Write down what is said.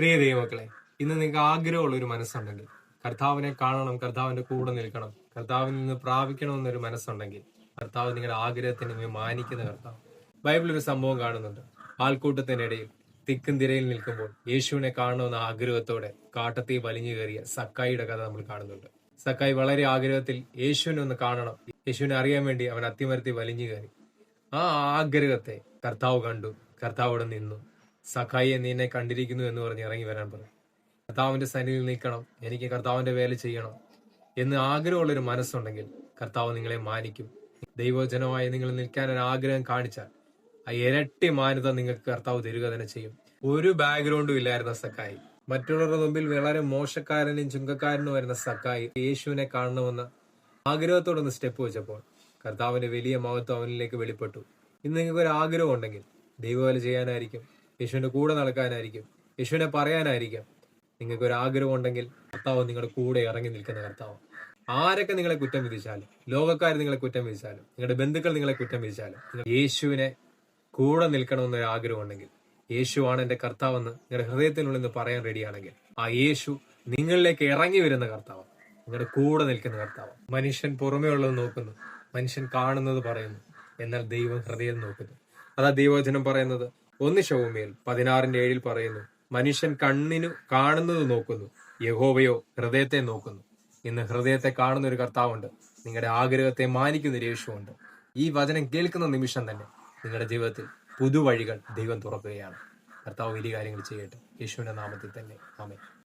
പ്രിയ ദൈവമക്കളെ, ഇന്ന് നിങ്ങൾക്ക് ആഗ്രഹമുള്ള ഒരു മനസ്സുണ്ടെങ്കിൽ, കർത്താവിനെ കാണണം, കർത്താവിന്റെ കൂടെ നിൽക്കണം, കർത്താവിൽ നിന്ന് പ്രാപിക്കണം എന്നൊരു മനസ്സുണ്ടെങ്കിൽ, കർത്താവ് നിങ്ങളുടെ ആഗ്രഹത്തിന് മാനിക്കുന്ന കർത്താവ്. ബൈബിളിൽ ഒരു സംഭവം കാണുന്നുണ്ട്. ആൾക്കൂട്ടത്തിനിടയിൽ തിക്കും തിരയിൽ നിൽക്കുമ്പോൾ യേശുവിനെ കാണണമെന്ന ആഗ്രഹത്തോടെ കാട്ടത്തിൽ വലിഞ്ഞു കയറിയ സക്കായിയുടെ കഥ നമ്മൾ കാണുന്നുണ്ട്. സക്കായി വളരെ ആഗ്രഹത്തിൽ യേശുവിനെ ഒന്ന് കാണണം, യേശുവിനെ അറിയാൻ വേണ്ടി അവൻ അത്തിമരത്തിൽ വലിഞ്ഞു കയറി. ആ ആഗ്രഹത്തെ കർത്താവ് കണ്ടു, കർത്താവോടെ നിന്നു. സഖായിയെ നിന്നെ കണ്ടിരിക്കുന്നു എന്ന് പറഞ്ഞ് ഇറങ്ങി വരാൻ പറഞ്ഞു. കർത്താവിന്റെ സന്നിധിയിൽ നിൽക്കണം, എനിക്ക് കർത്താവിന്റെ വേല ചെയ്യണം എന്ന് ആഗ്രഹമുള്ളൊരു മനസ്സുണ്ടെങ്കിൽ കർത്താവ് നിങ്ങളെ മാനിക്കും. ദൈവജനമായി നിങ്ങൾ നിൽക്കാൻ ഒരു ആഗ്രഹം കാണിച്ചാൽ ആ ഇരട്ടി മാന്യത നിങ്ങൾക്ക് കർത്താവ് തരിക തന്നെ ചെയ്യും. ഒരു ബാക്ക്ഗ്രൗണ്ടും ഇല്ലായിരുന്ന സക്കായി, മറ്റുള്ളവരുടെ മുമ്പിൽ വളരെ മോശക്കാരനും ചുങ്കക്കാരനും വരുന്ന സക്കായി യേശുവിനെ കാണണമെന്ന ആഗ്രഹത്തോടൊന്ന് സ്റ്റെപ്പ് വെച്ചപ്പോൾ കർത്താവിന്റെ വലിയ മഹത്വം അവനിലേക്ക് വെളിപ്പെട്ടു. ഇന്ന് നിങ്ങൾക്ക് ഒരു ആഗ്രഹം ഉണ്ടെങ്കിൽ ദൈവവേല ചെയ്യാനായിരിക്കും, യേശുവിന്റെ കൂടെ നടക്കാനായിരിക്കും, യേശുവിനെ പറയാനായിരിക്കും. നിങ്ങൾക്ക് ഒരു ആഗ്രഹം ഉണ്ടെങ്കിൽ കർത്താവ് നിങ്ങളുടെ കൂടെ ഇറങ്ങി നിൽക്കുന്ന കർത്താവ്. ആരൊക്കെ നിങ്ങളെ കുറ്റം വിധിച്ചാലും, ലോകക്കാർ നിങ്ങളെ കുറ്റം വിധിച്ചാലും, നിങ്ങളുടെ ബന്ധുക്കൾ നിങ്ങളെ കുറ്റം വിധിച്ചാലും, യേശുവിനെ കൂടെ നിൽക്കണമെന്നൊരു ആഗ്രഹം ഉണ്ടെങ്കിൽ, യേശുവാണ് എന്റെ കർത്താവെന്ന് നിങ്ങളുടെ ഹൃദയത്തിനുള്ളിൽ നിന്ന് പറയാൻ റെഡിയാണെങ്കിൽ, ആ യേശു നിങ്ങളിലേക്ക് ഇറങ്ങി വരുന്ന കർത്താവ്, നിങ്ങളുടെ കൂടെ നിൽക്കുന്ന കർത്താവ്. മനുഷ്യൻ പുറമേ ഉള്ളത് നോക്കുന്നു, മനുഷ്യൻ കാണുന്നത് പറയുന്നു, എന്നാൽ ദൈവം ഹൃദയം നോക്കുന്നു. അതാ ദൈവവചനം പറയുന്നത്. 1 ശമൂവേൽ 16:7 പറയുന്നു, മനുഷ്യൻ കണ്ണിനു കാണുന്നത് നോക്കുന്നു, യഹോവയോ ഹൃദയത്തെ നോക്കുന്നു. ഇന്ന് ഹൃദയത്തെ കാണുന്ന ഒരു കർത്താവുണ്ട്, നിങ്ങളുടെ ആഗ്രഹത്തെ മാനിക്കുന്ന ഒരു യേശുവുണ്ട്. ഈ വചനം കേൾക്കുന്ന നിമിഷം തന്നെ നിങ്ങളുടെ ജീവിതത്തിൽ പുതുവഴികൾ ദൈവം തുറക്കുകയാണ്. കർത്താവ് വലിയ കാര്യങ്ങൾ ചെയ്യട്ടെ. യേശുവിന്റെ നാമത്തിൽ തന്നെ ആമേൻ.